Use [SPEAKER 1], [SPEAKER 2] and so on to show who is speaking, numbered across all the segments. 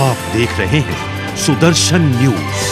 [SPEAKER 1] आप देख रहे हैं सुदर्शन न्यूज।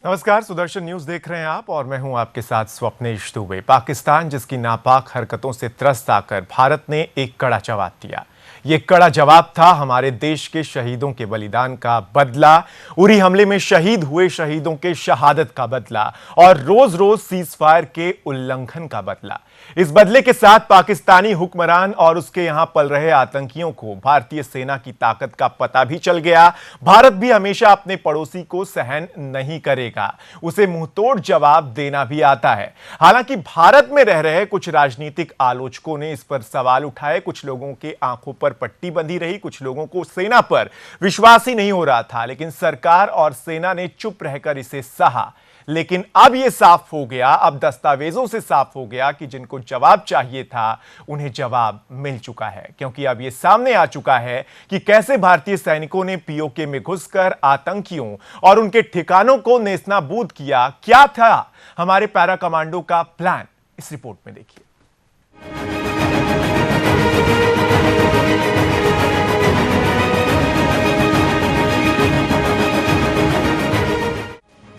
[SPEAKER 2] नमस्कार, सुदर्शन न्यूज देख रहे हैं आप और मैं हूं आपके साथ स्वप्नेश दुबे। पाकिस्तान जिसकी नापाक हरकतों से त्रस्त आकर भारत ने एक कड़ा जवाब दिया। ये कड़ा जवाब था हमारे देश के शहीदों के बलिदान का बदला, उरी हमले में शहीद हुए शहीदों के शहादत का बदला और रोज रोज सीजफायर के उल्लंघन का बदला। इस बदले के साथ पाकिस्तानी हुक्मरान और उसके यहां पल रहे आतंकियों को भारतीय सेना की ताकत का पता भी चल गया। भारत भी हमेशा अपने पड़ोसी को सहन नहीं करेगा, उसे मुंहतोड़ जवाब देना भी आता है। हालांकि भारत में रह रहे कुछ राजनीतिक आलोचकों ने इस पर सवाल उठाए। कुछ लोगों के आंखों पर पट्टी बंधी रही, कुछ लोगों को सेना पर विश्वास ही नहीं हो रहा था, लेकिन सरकार और सेना ने चुप रहकर इसे सहा। लेकिन अब यह साफ हो गया, अब दस्तावेजों से साफ हो गया कि जिनको जवाब चाहिए था उन्हें जवाब मिल चुका है, क्योंकि अब यह सामने आ चुका है कि कैसे भारतीय सैनिकों ने पीओके में घुसकर आतंकियों और उनके ठिकानों को नेस्तनाबूद किया। क्या था हमारे पैरा कमांडो का प्लान, इस रिपोर्ट में देखिए।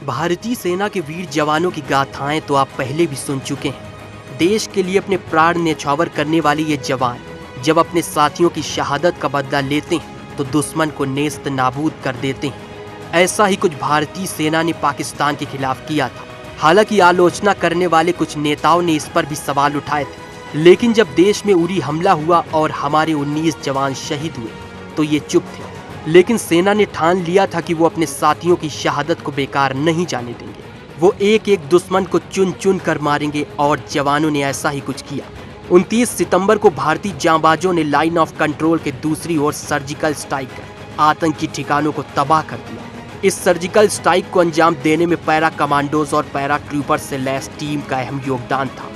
[SPEAKER 3] भारतीय सेना के वीर जवानों की गाथाएं तो आप पहले भी सुन चुके हैं। देश के लिए अपने प्राण न्यौछावर करने वाले ये जवान जब अपने साथियों की शहादत का बदला लेते हैं तो दुश्मन को नेस्त नाबूद कर देते हैं। ऐसा ही कुछ भारतीय सेना ने पाकिस्तान के खिलाफ किया था। हालांकि आलोचना करने वाले कुछ नेताओं ने इस पर भी सवाल उठाए थे, लेकिन जब देश में उरी हमला हुआ और हमारे 19 जवान शहीद हुए तो ये चुप थे। लेकिन सेना ने ठान लिया था कि वो अपने साथियों की शहादत को बेकार नहीं जाने देंगे। वो एक एक दुश्मन को चुन चुन कर मारेंगे और जवानों ने ऐसा ही कुछ किया। 29 सितंबर को भारतीय जांबाजों ने लाइन ऑफ कंट्रोल के दूसरी ओर सर्जिकल स्ट्राइक कर आतंकी ठिकानों को तबाह कर दिया। इस सर्जिकल स्ट्राइक को अंजाम देने में पैरा कमांडोज और पैरा ट्रूपर्स से लैस टीम का अहम योगदान था,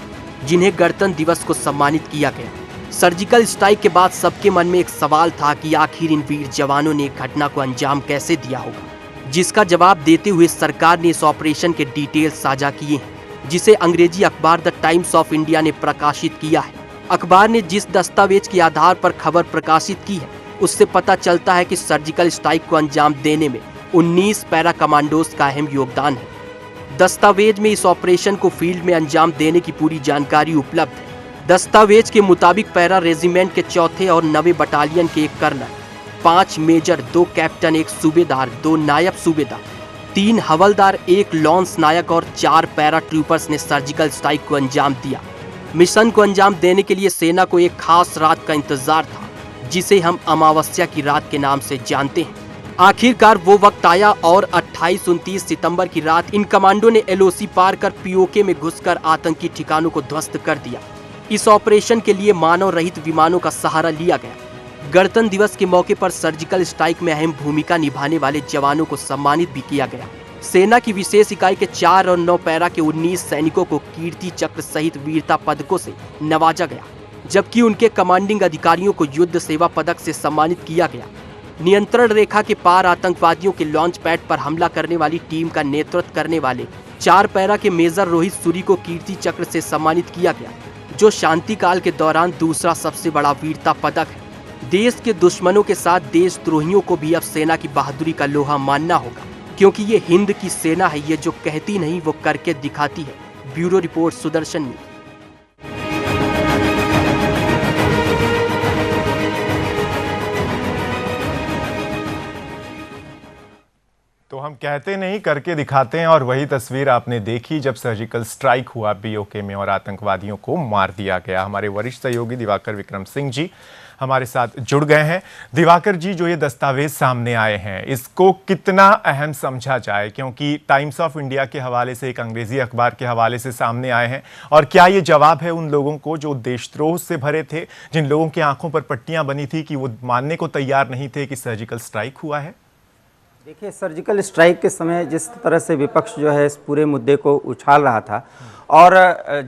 [SPEAKER 3] जिन्हें गणतंत्र दिवस को सम्मानित किया गया। सर्जिकल स्ट्राइक के बाद सबके मन में एक सवाल था कि आखिर इन वीर जवानों ने घटना को अंजाम कैसे दिया होगा, जिसका जवाब देते हुए सरकार ने इस ऑपरेशन के डिटेल्स साझा किए हैं, जिसे अंग्रेजी अखबार द टाइम्स ऑफ इंडिया ने प्रकाशित किया है। अखबार ने जिस दस्तावेज के आधार पर खबर प्रकाशित की है उससे पता चलता है कि सर्जिकल स्ट्राइक को अंजाम देने में 19 पैरा कमांडोज का अहम योगदान है। दस्तावेज में इस ऑपरेशन को फील्ड में अंजाम देने की पूरी जानकारी उपलब्ध है। दस्तावेज के मुताबिक पैरा रेजिमेंट के 4थे और 9वें बटालियन के एक कर्नल, 5 मेजर, 2 कैप्टन, 1 सूबेदार, 2 नायब सूबेदार, 3 हवलदार, 1 लॉन्स नायक और 4 पैरा ट्रूपर्स ने सर्जिकल स्ट्राइक को अंजाम दिया। मिशन को अंजाम देने के लिए सेना को एक खास रात का इंतजार था, जिसे हम अमावस्या की रात के नाम से जानते हैं। आखिरकार वो वक्त आया और 28-29 सितंबर की रात इन कमांडो ने एलओसी पार कर पीओके में घुसकर आतंकी ठिकानों को ध्वस्त कर दिया। इस ऑपरेशन के लिए मानव रहित विमानों का सहारा लिया गया। गणतंत्र दिवस के मौके पर सर्जिकल स्ट्राइक में अहम भूमिका निभाने वाले जवानों को सम्मानित भी किया गया। सेना की विशेष इकाई के 4 और 9 पैरा के 19 सैनिकों को कीर्ति चक्र सहित वीरता पदकों से नवाजा गया, जबकि उनके कमांडिंग अधिकारियों को युद्ध सेवा पदक से सम्मानित किया गया। नियंत्रण रेखा के पार आतंकवादियों के लॉन्च पैड पर हमला करने वाली टीम का नेतृत्व करने वाले 4 पैरा के मेजर रोहित सूरी को कीर्ति चक्र से सम्मानित किया गया, जो शांति काल के दौरान दूसरा सबसे बड़ा वीरता पदक है। देश के दुश्मनों के साथ देशद्रोहियों को भी अब सेना की बहादुरी का लोहा मानना होगा, क्योंकि ये हिंद की सेना है, ये जो कहती नहीं वो करके दिखाती है। Bureau report, Sudarshan news.
[SPEAKER 2] तो हम कहते नहीं करके दिखाते हैं, और वही तस्वीर आपने देखी जब सर्जिकल स्ट्राइक हुआ पीओके में और आतंकवादियों को मार दिया गया। हमारे वरिष्ठ सहयोगी दिवाकर विक्रम सिंह जी हमारे साथ जुड़ गए हैं। दिवाकर जी, जो ये दस्तावेज सामने आए हैं इसको कितना अहम समझा जाए, क्योंकि टाइम्स ऑफ इंडिया के हवाले से, एक अंग्रेजी अखबार के हवाले से सामने आए हैं, और क्या ये जवाब है उन लोगों को जो देशद्रोह से भरे थे, जिन लोगों की आंखों पर पट्टियां बनी थी कि वो मानने को तैयार नहीं थे कि सर्जिकल स्ट्राइक हुआ है?
[SPEAKER 4] देखिए, सर्जिकल स्ट्राइक के समय जिस तरह से विपक्ष जो है इस पूरे मुद्दे को उछाल रहा था और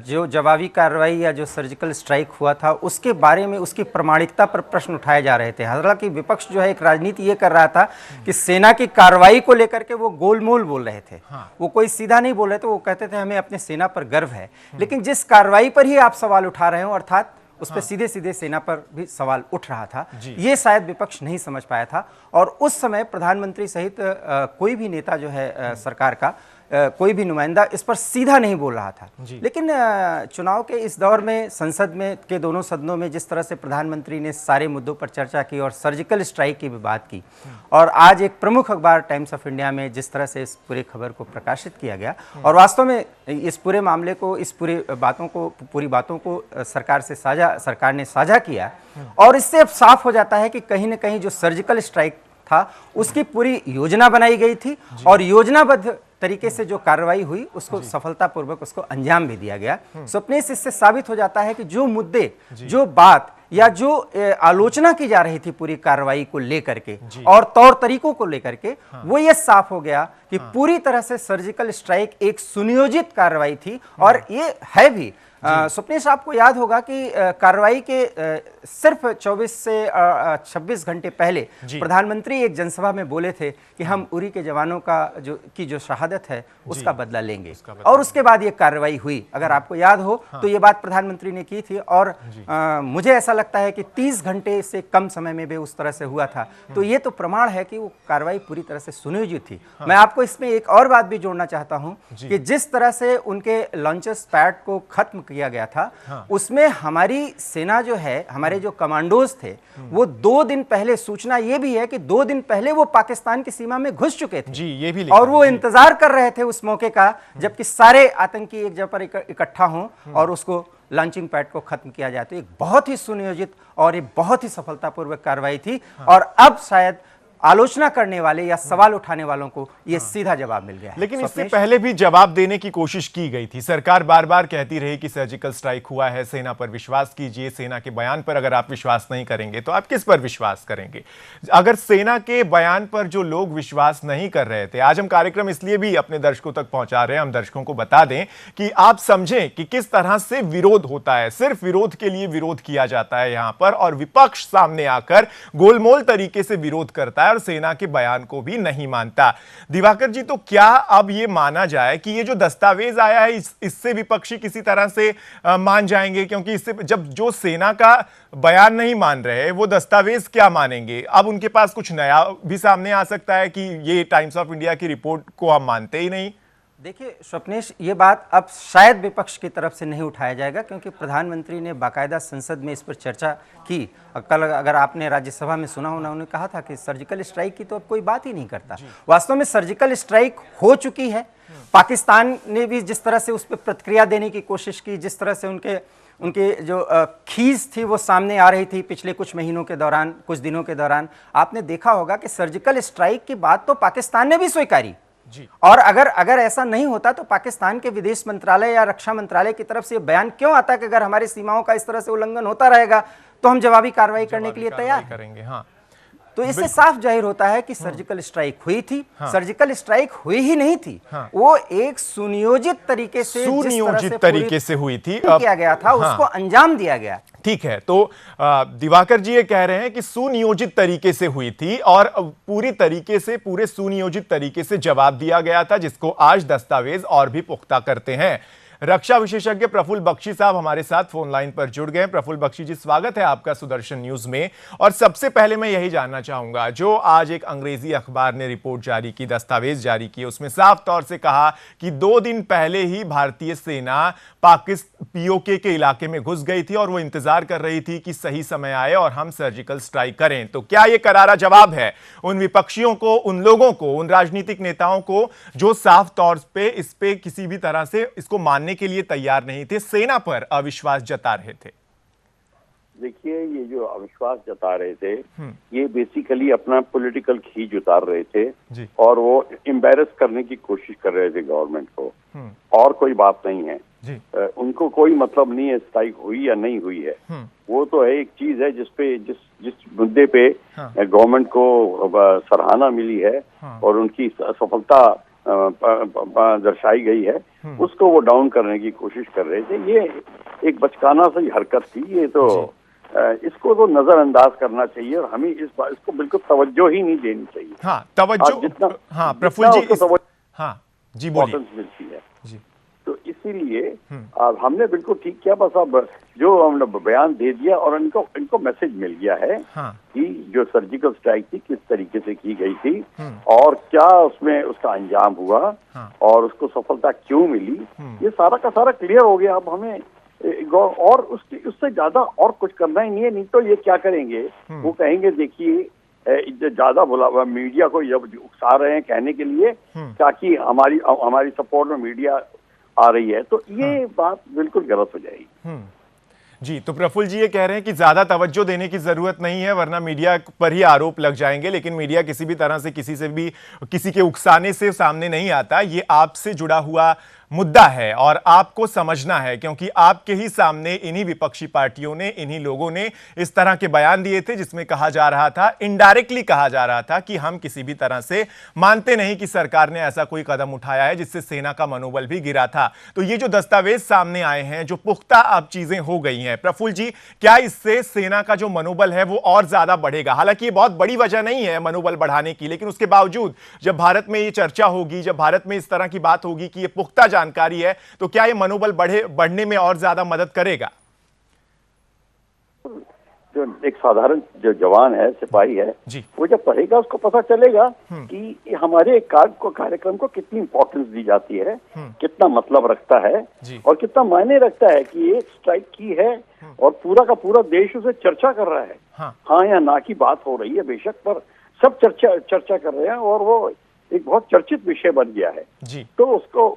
[SPEAKER 4] जो जवाबी कार्रवाई या जो सर्जिकल स्ट्राइक हुआ था उसके बारे में उसकी प्रामाणिकता पर प्रश्न उठाए जा रहे थे। हालांकि विपक्ष जो है एक राजनीति ये कर रहा था कि सेना की कार्रवाई को लेकर के वो गोलमोल बोल रहे थे। वो कोई सीधा नहीं बोल रहे थे, वो कहते थे हमें अपने सेना पर गर्व है। लेकिन जिस कार्रवाई पर ही आप सवाल उठा रहे हो, अर्थात उस पर सीधे सीधे सेना पर भी सवाल उठ रहा था, ये शायद विपक्ष नहीं समझ पाया था। और उस समय प्रधानमंत्री सहित कोई भी नेता जो है सरकार का कोई भी नुमाइंदा इस पर सीधा नहीं बोल रहा था। लेकिन चुनाव के इस दौर में संसद में के दोनों सदनों में जिस तरह से प्रधानमंत्री ने सारे मुद्दों पर चर्चा की और सर्जिकल स्ट्राइक की भी बात की, और आज एक प्रमुख अखबार टाइम्स ऑफ इंडिया में जिस तरह से इस पूरी खबर को प्रकाशित किया गया और वास्तव में इस पूरे मामले को, इस पूरी बातों को सरकार ने साझा किया, और इससे अब साफ हो जाता है कि कहीं ना कहीं जो सर्जिकल स्ट्राइक था उसकी पूरी योजना बनाई गई थी और योजनाबद्ध तरीके से जो कार्रवाई हुई उसको सफलतापूर्वक उसको अंजाम भी दिया गया। स्वप्नेश, इससे साबित हो जाता है कि जो मुद्दे, जो बात या जो आलोचना की जा रही थी पूरी कार्रवाई को लेकर के और तौर तरीकों को लेकर के, वो ये साफ हो गया कि पूरी तरह से सर्जिकल स्ट्राइक एक सुनियोजित कार्रवाई थी। और ये है भी। स्वप्नेश, आपको याद होगा कि कार्रवाई के सिर्फ 24 से 26 घंटे पहले प्रधानमंत्री एक जनसभा में बोले थे कि हम उरी के जवानों का जो शहादत है उसका बदला लेंगे, और उसके बाद ये कार्रवाई हुई। अगर आपको याद हो तो ये बात प्रधानमंत्री ने की थी, और मुझे ऐसा लगता है कि 30 घंटे से कम समय में भी उस तरह से हुआ था। तो ये तो प्रमाण है कि वो कार्रवाई पूरी तरह से सुनियोजित थी। मैं आपको इसमें एक और बात भी जोड़ना चाहता हूं कि जिस तरह से उनके लॉन्चर्स पैड को खत्म किया गया था, उसमें हमारी सेना जो है, हमारे जो कमांडोज थे, वो 2 दिन पहले, सूचना ये भी है कि 2 दिन पहले वो पाकिस्तान की सीमा में घुस चुके थे
[SPEAKER 2] ये भी,
[SPEAKER 4] और वो इंतजार कर रहे थे उस मौके का जबकि सारे आतंकी एक जगह पर इकट्ठा हों और उसको लॉन्चिंग पैड को खत्म किया जाए। तो एक बहुत ही सुनियोजित और एक बहुत ही सफलतापूर्वक कार्रवाई थी। और अब शायद आलोचना करने वाले या सवाल उठाने वालों को यह सीधा जवाब मिल गया है।
[SPEAKER 2] लेकिन इससे पहले भी जवाब देने की कोशिश की गई थी। सरकार बार बार कहती रही कि सर्जिकल स्ट्राइक हुआ है, सेना पर विश्वास कीजिए, सेना के बयान पर अगर आप विश्वास नहीं करेंगे तो आप किस पर विश्वास करेंगे। अगर सेना के बयान पर जो लोग विश्वास नहीं कर रहे थे, आज हम कार्यक्रम इसलिए भी अपने दर्शकों तक पहुंचा रहे हैं, हम दर्शकों को बता दें कि आप समझें कि किस तरह से विरोध होता है। सिर्फ विरोध के लिए विरोध किया जाता है यहां पर, और विपक्ष सामने आकर गोलमोल तरीके से विरोध करता है और सेना के बयान को भी नहीं मानता। दिवाकर जी, तो क्या अब यह माना जाए कि ये जो दस्तावेज आया है इससे विपक्षी किसी तरह से मान जाएंगे? क्योंकि इससे जब जो सेना का बयान नहीं मान रहे, वो दस्तावेज क्या मानेंगे? अब उनके पास कुछ नया भी सामने आ सकता है कि ये टाइम्स ऑफ इंडिया की रिपोर्ट को हम मानते ही नहीं।
[SPEAKER 4] देखिए स्वप्नेश, ये बात अब शायद विपक्ष की तरफ से नहीं उठाया जाएगा क्योंकि प्रधानमंत्री ने बाकायदा संसद में इस पर चर्चा की। कल अगर आपने राज्यसभा में सुना हो, उन्होंने कहा था कि सर्जिकल स्ट्राइक की तो अब कोई बात ही नहीं करता। वास्तव में सर्जिकल स्ट्राइक हो चुकी है। पाकिस्तान ने भी जिस तरह से उस पर प्रतिक्रिया देने की कोशिश की, जिस तरह से उनके जो खींच थी वो सामने आ रही थी पिछले कुछ महीनों के दौरान, कुछ दिनों के दौरान, आपने देखा होगा कि सर्जिकल स्ट्राइक की बात तो पाकिस्तान ने भी स्वीकारी। और अगर ऐसा नहीं होता तो पाकिस्तान के विदेश मंत्रालय या रक्षा मंत्रालय की तरफ से बयान क्यों आता कि अगर हमारी सीमाओं का इस तरह से उल्लंघन होता रहेगा तो हम जवाबी कार्रवाई करने के लिए तैयार
[SPEAKER 2] करेंगे। हाँ,
[SPEAKER 4] तो इससे साफ जाहिर होता है कि सर्जिकल स्ट्राइक हुई थी। सर्जिकल स्ट्राइक हुई ही नहीं थी, वो एक सुनियोजित तरीके से
[SPEAKER 2] हुई थी,
[SPEAKER 4] किया गया था, उसको अंजाम दिया गया।
[SPEAKER 2] ठीक है, तो दिवाकर जी ये कह रहे हैं कि सुनियोजित तरीके से हुई थी और पूरे सुनियोजित तरीके से जवाब दिया गया था, जिसको आज दस्तावेज और भी पुख्ता करते हैं। रक्षा विशेषज्ञ प्रफुल्ल बख्शी साहब हमारे साथ फोन लाइन पर जुड़ गए। प्रफुल्ल बख्शी जी, स्वागत है आपका सुदर्शन न्यूज में। और सबसे पहले मैं यही जानना चाहूंगा, जो आज एक अंग्रेजी अखबार ने रिपोर्ट जारी की, दस्तावेज जारी की, उसमें साफ तौर से कहा कि 2 दिन पहले ही भारतीय सेना पीओके के इलाके में घुस गई थी और वो इंतजार कर रही थी कि सही समय आए और हम सर्जिकल स्ट्राइक करें। तो क्या ये करारा जवाब है उन विपक्षियों को, उन लोगों को, उन राजनीतिक नेताओं को जो साफ तौर पे इस पे किसी भी तरह से इसको मानने के लिए तैयार नहीं थे, सेना पर अविश्वास जता रहे थे?
[SPEAKER 5] देखिए, ये जो अविश्वास जता रहे थे, ये बेसिकली अपना पॉलिटिकल खींच उतार रहे थे और वो एम्बैरस करने की कोशिश कर रहे थे गवर्नमेंट को, और कोई बात नहीं है।
[SPEAKER 2] जी।
[SPEAKER 5] उनको कोई मतलब नहीं है स्ट्राइक हुई या नहीं हुई है। वो तो है एक चीज है जिस मुद्दे पे गवर्नमेंट को सराहना मिली है और उनकी सफलता दर्शाई गई है, उसको वो डाउन करने की कोशिश कर रहे थे। ये एक बचकाना सी हरकत थी। ये तो इसको तो नजरअंदाज करना चाहिए और हमें इसको बिल्कुल तवज्जो ही नहीं देनी चाहिए।
[SPEAKER 2] हाँ, तवज्जो।
[SPEAKER 5] जितना
[SPEAKER 2] प्रफुल्ल जी
[SPEAKER 5] तवज्जो
[SPEAKER 2] जी बोलिए
[SPEAKER 5] मिलती है
[SPEAKER 2] जी।
[SPEAKER 5] तो इसीलिए अब हमने बिल्कुल ठीक किया। बस अब जो हमने बयान दे दिया और इनको मैसेज मिल गया है कि जो सर्जिकल स्ट्राइक थी किस तरीके से की गई थी और क्या उसमें उसका अंजाम हुआ और उसको सफलता क्यों मिली, ये सारा का सारा क्लियर हो गया। अब हमें और उससे ज्यादा और कुछ करना ही नहीं है। नहीं तो ये क्या करेंगे, वो कहेंगे देखिए ज्यादा बुला मीडिया को जब उकसा रहे हैं कहने के लिए ताकि हमारी सपोर्ट में मीडिया आ रही है, तो ये बात बिल्कुल गलत हो जाएगी।
[SPEAKER 2] जी, तो प्रफुल्ल जी ये कह रहे हैं कि ज्यादा तवज्जो देने की जरूरत नहीं है वरना मीडिया पर ही आरोप लग जाएंगे, लेकिन मीडिया किसी भी तरह से किसी के उकसाने से सामने नहीं आता। ये आपसे जुड़ा हुआ मुद्दा है और आपको समझना है, क्योंकि आपके ही सामने इन्हीं विपक्षी पार्टियों ने, इन्हीं लोगों ने इस तरह के बयान दिए थे जिसमें कहा जा रहा था, इनडायरेक्टली कहा जा रहा था कि हम किसी भी तरह से मानते नहीं कि सरकार ने ऐसा कोई कदम उठाया है जिससे सेना का मनोबल भी गिरा था। तो ये जो दस्तावेज सामने आए हैं, जो पुख्ता अब चीजें हो गई हैं, प्रफुल्ल जी, क्या इससे सेना का जो मनोबल है वो और ज्यादा बढ़ेगा? हालांकि ये बहुत बड़ी वजह नहीं है मनोबल बढ़ाने की, लेकिन उसके बावजूद जब भारत में ये चर्चा होगी, जब भारत में इस तरह की बात होगी कि ये पुख्ता जानकारी है, तो क्या ये मनोबल बढ़ने में और ज्यादा मदद करेगा?
[SPEAKER 5] जो एक साधारण जो जवान है, सिपाही है, वो जब पढ़ेगा उसको पता चलेगा कि हमारे कार्यक्रम को कितनी इंपॉर्टेंस दी जाती है, कितना मतलब रखता है और कितना मायने रखता है कि एक स्ट्राइक की है और पूरा का पूरा देश उसे चर्चा कर रहा है। हाँ या ना की बात हो रही है बेशक, पर सब चर्चा कर रहे हैं और वो एक बहुत चर्चित विषय बन गया है जी। तो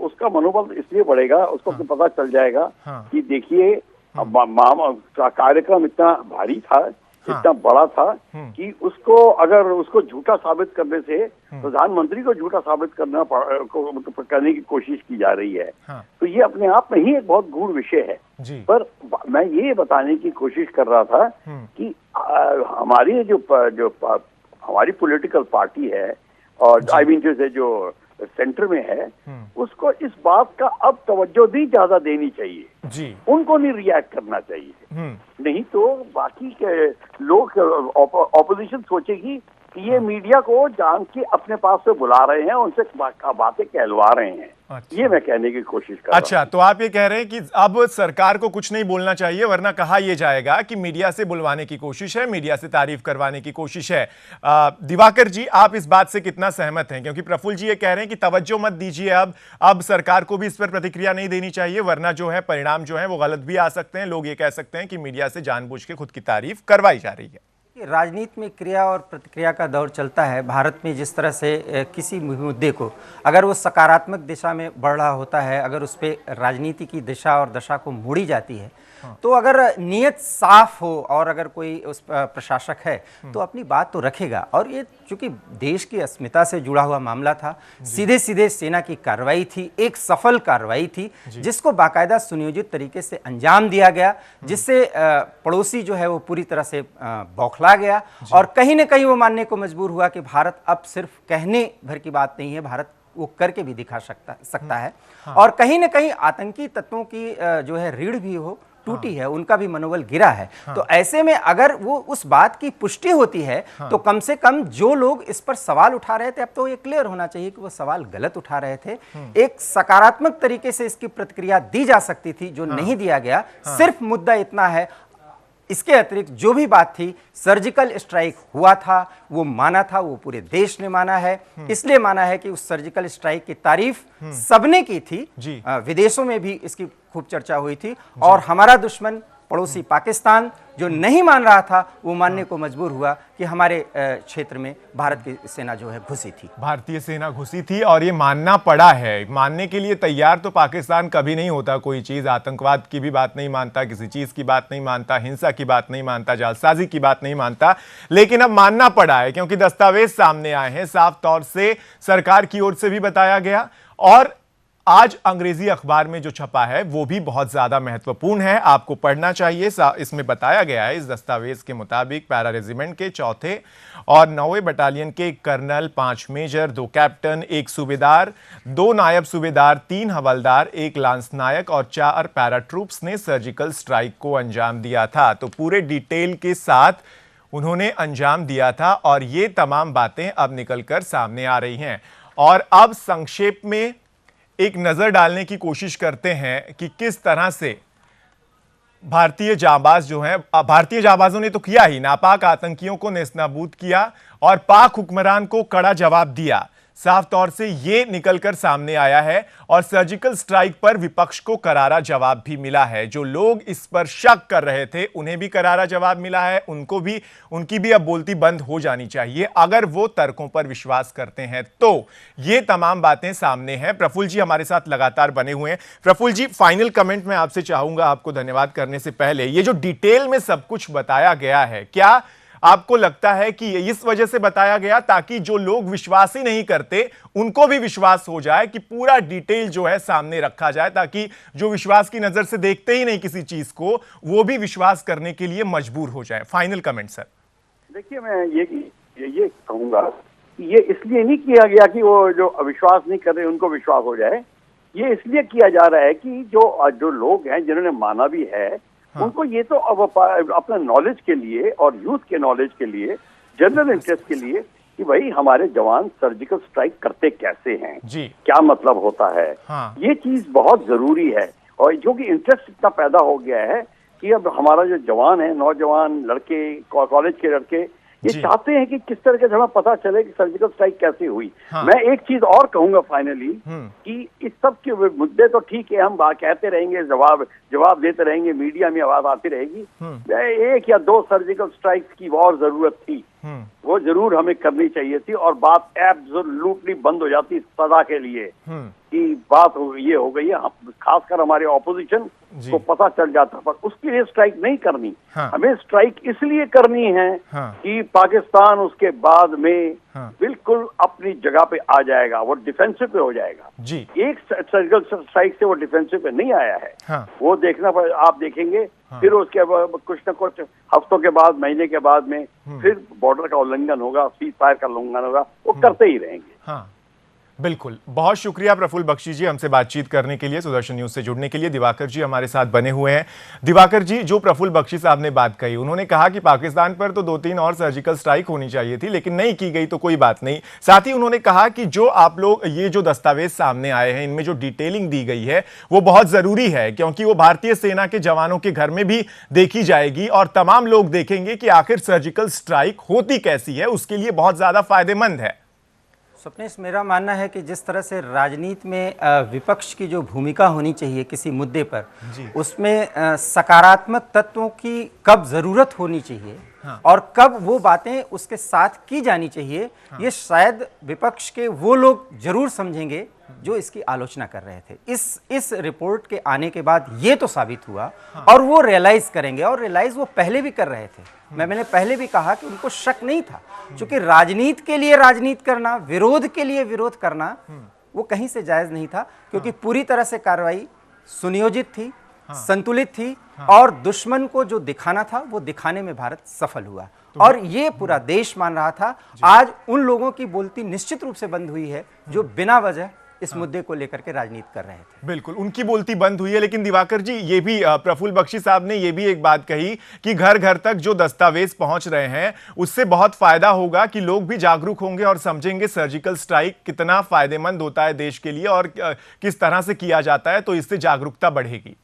[SPEAKER 5] उसका मनोबल इसलिए बढ़ेगा, उसको पता चल जाएगा कि देखिए कार्यक्रम इतना भारी था, इतना बड़ा था कि उसको झूठा साबित करने से प्रधानमंत्री को झूठा साबित करने की कोशिश की जा रही है। तो ये अपने आप में ही एक बहुत गूढ़ विषय है। पर मैं ये बताने की कोशिश कर रहा था कि हमारी हमारी पॉलिटिकल पार्टी है और आई मीन जो सेंटर में है, उसको इस बात का अब तवज्जो भी ज्यादा देनी चाहिए जी। उनको नहीं रिएक्ट करना चाहिए, नहीं तो बाकी के लोग ऑपोजिशन सोचेगी कि ये मीडिया को जान के अपने पास से बुला रहे हैं, उनसे बातें कहलवा रहे हैं। अच्छा। ये मैं कहने की कोशिश कर रहा हूं। अच्छा, तो आप ये कह रहे हैं कि अब सरकार को कुछ नहीं बोलना चाहिए वरना कहा यह जाएगा कि मीडिया से बुलवाने की कोशिश है, मीडिया से तारीफ करवाने की कोशिश है। दिवाकर जी, आप इस बात से कितना सहमत हैं? क्योंकि प्रफुल्ल जी ये कह रहे हैं कि तवज्जो मत दीजिए, अब सरकार को भी इस पर प्रतिक्रिया नहीं देनी चाहिए वरना जो है परिणाम जो है वो गलत भी आ सकते हैं। लोग ये कह सकते हैं कि मीडिया से जानबूझ के खुद की तारीफ करवाई जा रही है।
[SPEAKER 4] राजनीति में क्रिया और प्रतिक्रिया का दौर चलता है। भारत में जिस तरह से किसी मुद्दे को अगर वो सकारात्मक दिशा में बढ़ रहा होता है, अगर उस पर राजनीति की दिशा और दशा को मोड़ी जाती है, तो अगर नीयत साफ हो और अगर कोई उस प्रशासक है तो अपनी बात तो रखेगा। और ये चूंकि देश की अस्मिता से जुड़ा हुआ मामला था, सीधे सीधे सेना की कार्रवाई थी, एक सफल कार्रवाई थी जिसको बाकायदा सुनियोजित तरीके से अंजाम दिया गया, जिससे पड़ोसी जो है वो पूरी तरह से बौखला गया और कहीं ना कहीं वो मानने को मजबूर हुआ कि भारत अब सिर्फ कहने भर की बात नहीं है, भारत वो करके भी दिखा सकता है। और कहीं ना कहीं आतंकी तत्वों की जो है रीढ़ भी हो टूटी है, उनका भी मनोबल गिरा है। तो ऐसे में अगर वो उस बात की पुष्टि होती है तो कम से कम जो लोग इस पर सवाल उठा रहे थे, अब तो ये क्लियर होना चाहिए कि वो सवाल गलत उठा रहे थे। एक सकारात्मक तरीके से इसकी प्रतिक्रिया दी जा सकती थी, जो नहीं दिया गया। सिर्फ मुद्दा इतना है, इसके अतिरिक्त जो भी बात थी, सर्जिकल स्ट्राइक हुआ था, वो माना था, वो पूरे देश ने माना है। इसलिए माना है कि उस सर्जिकल स्ट्राइक की तारीफ सबने की थी, विदेशों में भी इसकी खूब चर्चा हुई थी और हमारा दुश्मन पड़ोसी पाकिस्तान जो नहीं मान रहा था, वो मानने को मजबूर हुआ कि हमारे क्षेत्र में भारत की सेना जो है घुसी थी, भारतीय सेना घुसी थी और ये मानना पड़ा है। मानने के लिए तैयार तो पाकिस्तान कभी नहीं होता कोई चीज, आतंकवाद की भी बात नहीं मानता, किसी चीज की बात नहीं मानता, हिंसा की बात नहीं मानता, जालसाजी की बात नहीं मानता, लेकिन अब मानना पड़ा है क्योंकि दस्तावेज सामने आए हैं, साफ तौर से सरकार की ओर से भी बताया गया और
[SPEAKER 2] आज अंग्रेजी अखबार में जो छपा है वो भी बहुत ज्यादा महत्वपूर्ण है, आपको पढ़ना चाहिए। इसमें बताया गया है, इस दस्तावेज के मुताबिक पैरा रेजिमेंट के 4थे और 9वें बटालियन के कर्नल, 5 मेजर, 2 कैप्टन, 1 सूबेदार, 2 नायब सूबेदार, 3 हवलदार, 1 लांस नायक और 4 पैरा ट्रूप्स ने सर्जिकल स्ट्राइक को अंजाम दिया था। तो पूरे डिटेल के साथ उन्होंने अंजाम दिया था और ये तमाम बातें अब निकलकर सामने आ रही हैं। और अब संक्षेप में एक नजर डालने की कोशिश करते हैं कि किस तरह से भारतीय जांबाज जो हैं, भारतीय जांबाजों ने तो किया ही, नापाक आतंकियों को नेस्तनाबूद किया और पाक हुक्मरान को कड़ा जवाब दिया। साफ तौर से ये निकलकर सामने आया है और सर्जिकल स्ट्राइक पर विपक्ष को करारा जवाब भी मिला है। जो लोग इस पर शक कर रहे थे उन्हें भी करारा जवाब मिला है, उनकी भी अब बोलती बंद हो जानी चाहिए अगर वो तर्कों पर विश्वास करते हैं। तो ये तमाम बातें सामने हैं। प्रफुल्ल जी हमारे साथ लगातार बने हुए हैं। प्रफुल्ल जी, फाइनल कमेंट मैं आपसे चाहूंगा, आपको धन्यवाद करने से पहले, ये जो डिटेल में सब कुछ बताया गया है, क्या आपको लगता है कि इस वजह से बताया गया ताकि जो लोग विश्वास ही नहीं करते उनको भी विश्वास हो जाए, कि पूरा डिटेल जो है सामने रखा जाए ताकि जो विश्वास की नजर से देखते ही नहीं किसी चीज को, वो भी विश्वास करने के लिए मजबूर हो जाए? Final comment sir.
[SPEAKER 5] देखिए, मैं ये कहूंगा कि ये इसलिए नहीं किया गया कि वो जो अविश्वास नहीं कर रहे उनको विश्वास हो जाए। ये इसलिए किया जा रहा है कि जो लोग हैं जिन्होंने माना भी है, उनको ये तो अब अपने नॉलेज के लिए और यूथ के नॉलेज के लिए, जनरल इंटरेस्ट के लिए, कि भाई हमारे जवान सर्जिकल स्ट्राइक करते कैसे हैं जी, क्या मतलब होता है। ये चीज बहुत जरूरी है। और जो कि इंटरेस्ट इतना पैदा हो गया है कि अब हमारा जो जवान है, नौजवान लड़के, कॉलेज के लड़के, ये चाहते हैं कि किस तरह से हमें पता चले कि सर्जिकल स्ट्राइक कैसे हुई। मैं एक चीज और कहूंगा फाइनली, कि इस सब के मुद्दे तो ठीक है, हम कहते रहेंगे, जवाब देते रहेंगे, मीडिया में आवाज आती रहेगी। 1 या 2 सर्जिकल स्ट्राइक की और जरूरत थी, वो जरूर हमें करनी चाहिए थी और बात एब्सोल्युटली बंद हो जाती सदा के लिए, कि बात ये हो गई है। खासकर हमारे ऑपोजिशन को पता चल जाता, पर उसके लिए स्ट्राइक नहीं करनी। हमें स्ट्राइक इसलिए करनी है कि पाकिस्तान उसके बाद में बिल्कुल अपनी जगह पे आ जाएगा, वो डिफेंसिव पे हो जाएगा जी। एक सर्जिकल स्ट्राइक से वो डिफेंसिव पे नहीं आया है, वो देखना आप देखेंगे। फिर उसके बाद कुछ न कुछ हफ्तों के बाद, महीने के बाद में फिर बॉर्डर का उल्लंघन होगा, सीज फायर का उल्लंघन होगा, वो करते ही रहेंगे।
[SPEAKER 2] बिल्कुल, बहुत शुक्रिया प्रफुल्ल बख्शी जी हमसे बातचीत करने के लिए, सुदर्शन न्यूज से जुड़ने के लिए। दिवाकर जी हमारे साथ बने हुए हैं। दिवाकर जी, जो प्रफुल्ल बख्शी साहब ने बात कही, उन्होंने कहा कि पाकिस्तान पर तो 2-3 और सर्जिकल स्ट्राइक होनी चाहिए थी, लेकिन नहीं की गई तो कोई बात नहीं। साथ ही उन्होंने कहा कि जो आप लोग, ये जो दस्तावेज सामने आए हैं, इनमें जो डिटेलिंग दी गई है वो बहुत जरूरी है, क्योंकि वो भारतीय सेना के जवानों के घर में भी देखी जाएगी और तमाम लोग देखेंगे कि आखिर सर्जिकल स्ट्राइक होती कैसी है, उसके लिए बहुत ज्यादा फायदेमंद है।
[SPEAKER 4] स्वप्नेश, मेरा मानना है कि जिस तरह से राजनीति में विपक्ष की जो भूमिका होनी चाहिए किसी मुद्दे पर, उसमें सकारात्मक तत्वों की कब ज़रूरत होनी चाहिए और कब वो बातें उसके साथ की जानी चाहिए, ये शायद विपक्ष के वो लोग जरूर समझेंगे जो इसकी आलोचना कर रहे थे। इस रिपोर्ट के आने के बाद ये तो साबित हुआ और वो रियलाइज करेंगे, और रियलाइज वो पहले भी कर रहे थे। मैंने पहले भी कहा कि उनको शक नहीं था, क्योंकि राजनीति के लिए राजनीति करना, विरोध के लिए विरोध करना, वो कहीं से जायज नहीं था, क्योंकि पूरी तरह से कार्रवाई सुनियोजित थी, संतुलित थी, और दुश्मन को जो दिखाना था वो दिखाने में भारत सफल हुआ, और ये पूरा देश मान रहा था। आज उन लोगों की बोलती निश्चित रूप से बंद हुई है जो बिना वजह इस मुद्दे को लेकर के राजनीति कर रहे थे।
[SPEAKER 2] बिल्कुल, उनकी बोलती बंद हुई है। लेकिन दिवाकर जी, ये भी प्रफुल्ल बख्शी साहब ने ये भी एक बात कही कि घर घर तक जो दस्तावेज पहुंच रहे हैं उससे बहुत फायदा होगा, कि लोग भी जागरूक होंगे और समझेंगे सर्जिकल स्ट्राइक कितना फायदेमंद होता है देश के लिए और किस तरह से किया जाता है, तो इससे जागरूकता बढ़ेगी।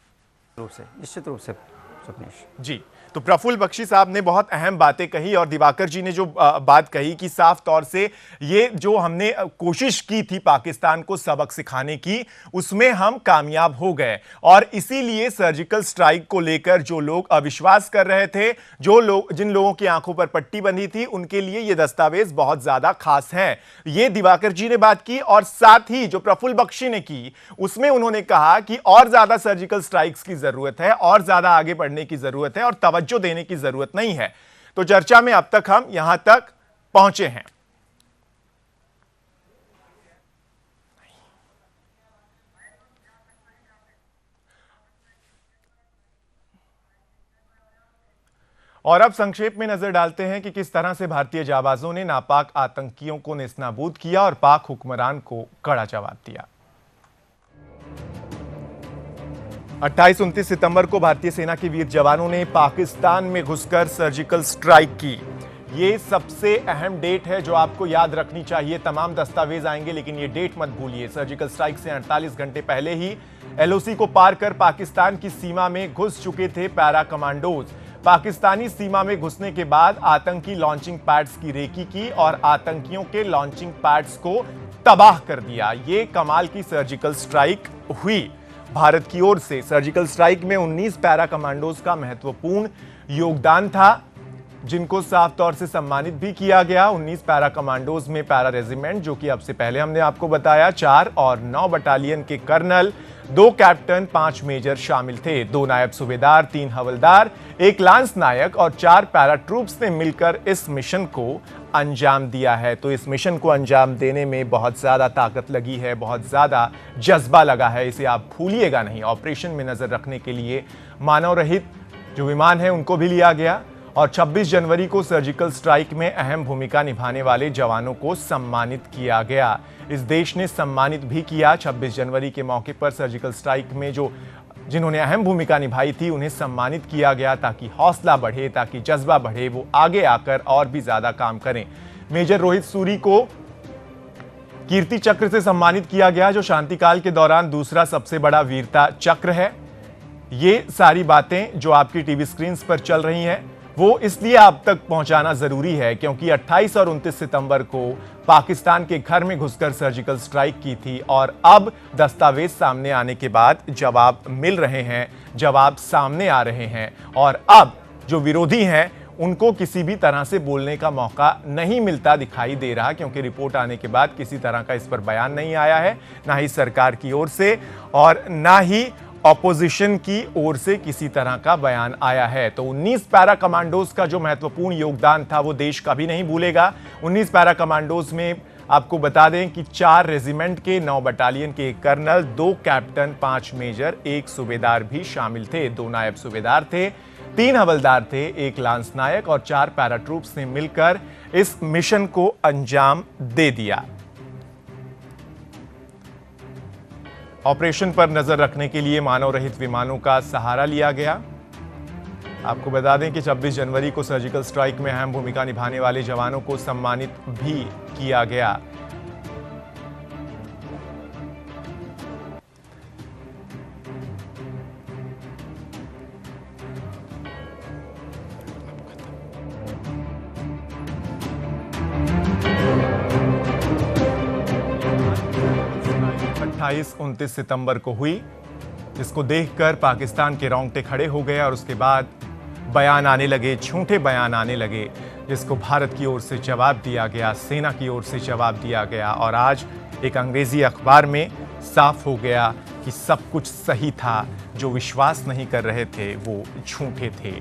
[SPEAKER 4] निश्चित रूप से स्वप्नेश
[SPEAKER 2] जी। तो प्रफुल्ल बख्शी साहब ने बहुत अहम बातें कही और दिवाकर जी ने जो बात कही कि साफ तौर से ये जो हमने कोशिश की थी पाकिस्तान को सबक सिखाने की, उसमें हम कामयाब हो गए, और इसीलिए सर्जिकल स्ट्राइक को लेकर जो लोग अविश्वास कर रहे थे, जिन लोगों की आंखों पर पट्टी बंधी थी, उनके लिए ये दस्तावेज बहुत ज्यादा खास है। ये दिवाकर जी ने बात की, और साथ ही जो प्रफुल्ल बख्शी ने की उसमें उन्होंने कहा कि और ज्यादा सर्जिकल स्ट्राइक्स की जरूरत है, और ज्यादा आगे बढ़ने की जरूरत है, और तवज्जो देने की जरूरत नहीं है। तो चर्चा में अब तक हम यहां तक पहुंचे हैं। और अब संक्षेप में नजर डालते हैं कि किस तरह से भारतीय जाबाजों ने नापाक आतंकियों को नेस्तनाबूद किया और पाक हुक्मरान को कड़ा जवाब दिया। 28-29 सितंबर को भारतीय सेना के वीर जवानों ने पाकिस्तान में घुसकर सर्जिकल स्ट्राइक की। ये सबसे अहम डेट है जो आपको याद रखनी चाहिए। तमाम दस्तावेज आएंगे लेकिन ये डेट मत भूलिए। सर्जिकल स्ट्राइक से 48 घंटे पहले ही एलओसी को पार कर पाकिस्तान की सीमा में घुस चुके थे पैरा कमांडोज। पाकिस्तानी सीमा में घुसने के बाद आतंकी लॉन्चिंग पैड्स की रेकी की और आतंकियों के लॉन्चिंग पैड्स को तबाह कर दिया। ये कमाल की सर्जिकल स्ट्राइक हुई। भारत की ओर से सर्जिकल स्ट्राइक में 19 पैरा कमांडोज का महत्वपूर्ण योगदान था, जिनको साफ तौर से सम्मानित भी किया गया। 19 पैरा कमांडोज में पैरा रेजिमेंट, जो कि अब से पहले हमने आपको बताया, 4 और 9 बटालियन के कर्नल, 2 कैप्टन, 5 मेजर शामिल थे। 2 नायब सूबेदार, 3 हवलदार, 1 लांस नायक और 4 पैरा ट्रूप्स ने मिलकर इस मिशन को अंजाम दिया है। तो इस मिशन को अंजाम देने में बहुत ज्यादा ताकत लगी है, बहुत ज्यादा जज्बा लगा है, इसे आप भूलिएगा नहीं। ऑपरेशन में नजर रखने के लिए मानव रहित जो विमान है उनको भी लिया गया और 26 जनवरी को सर्जिकल स्ट्राइक में अहम भूमिका निभाने वाले जवानों को सम्मानित किया गया। इस देश ने सम्मानित भी किया। 26 जनवरी के मौके पर सर्जिकल स्ट्राइक में जिन्होंने अहम भूमिका निभाई थी उन्हें सम्मानित किया गया ताकि हौसला बढ़े, ताकि जज्बा बढ़े, वो आगे आकर और भी ज्यादा काम करें। मेजर रोहित सूरी को कीर्ति चक्र से सम्मानित किया गया, जो शांतिकाल के दौरान दूसरा सबसे बड़ा वीरता चक्र है। ये सारी बातें जो आपकी टीवी स्क्रीन पर चल रही हैं वो इसलिए आप तक पहुंचाना जरूरी है क्योंकि 28 और 29 सितंबर को पाकिस्तान के घर में घुसकर सर्जिकल स्ट्राइक की थी और अब दस्तावेज सामने आने के बाद जवाब मिल रहे हैं, जवाब सामने आ रहे हैं और अब जो विरोधी हैं उनको किसी भी तरह से बोलने का मौका नहीं मिलता दिखाई दे रहा, क्योंकि रिपोर्ट आने के बाद किसी तरह का इस पर बयान नहीं आया है, ना ही सरकार की ओर से और ना ही ऑपोजिशन की ओर से किसी तरह का बयान आया है। तो 19 पैरा कमांडोज का जो महत्वपूर्ण योगदान था वो देश कभी नहीं भूलेगा। 19 पैरा कमांडोज में आपको बता दें कि 4 रेजिमेंट के, 9 बटालियन के कर्नल, 2 कैप्टन, 5 मेजर, 1 सूबेदार भी शामिल थे। 2 नायब सूबेदार थे, 3 हवलदार थे, 1 लांस नायक और 4 पैरा ट्रूप्स ने मिलकर इस मिशन को अंजाम दे दिया। ऑपरेशन पर नजर रखने के लिए मानव रहित विमानों का सहारा लिया गया। आपको बता दें कि 26 जनवरी को सर्जिकल स्ट्राइक में अहम भूमिका निभाने वाले जवानों को सम्मानित भी किया गया। अट्ठाईस 29 सितंबर को हुई, जिसको देखकर पाकिस्तान के रोंगटे खड़े हो गए और उसके बाद बयान आने लगे, झूठे बयान आने लगे, जिसको भारत की ओर से जवाब दिया गया, सेना की ओर से जवाब दिया गया और आज एक अंग्रेजी अखबार में साफ हो गया कि सब कुछ सही था, जो विश्वास नहीं कर रहे थे वो झूठे थे।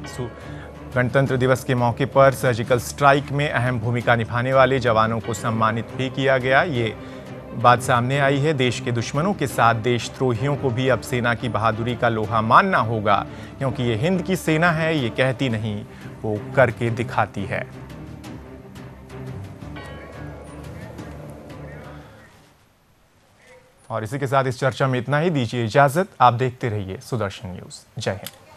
[SPEAKER 2] गणतंत्र दिवस के मौके पर सर्जिकल स्ट्राइक में अहम भूमिका निभाने वाले जवानों को सम्मानित भी किया गया। ये बात सामने आई है। देश के दुश्मनों के साथ देशद्रोहियों को भी अब सेना की बहादुरी का लोहा मानना होगा, क्योंकि ये हिंद की सेना है, ये कहती नहीं, वो करके दिखाती है। और इसी के साथ इस चर्चा में इतना ही। दीजिए इजाजत। आप देखते रहिए सुदर्शन न्यूज। जय हिंद।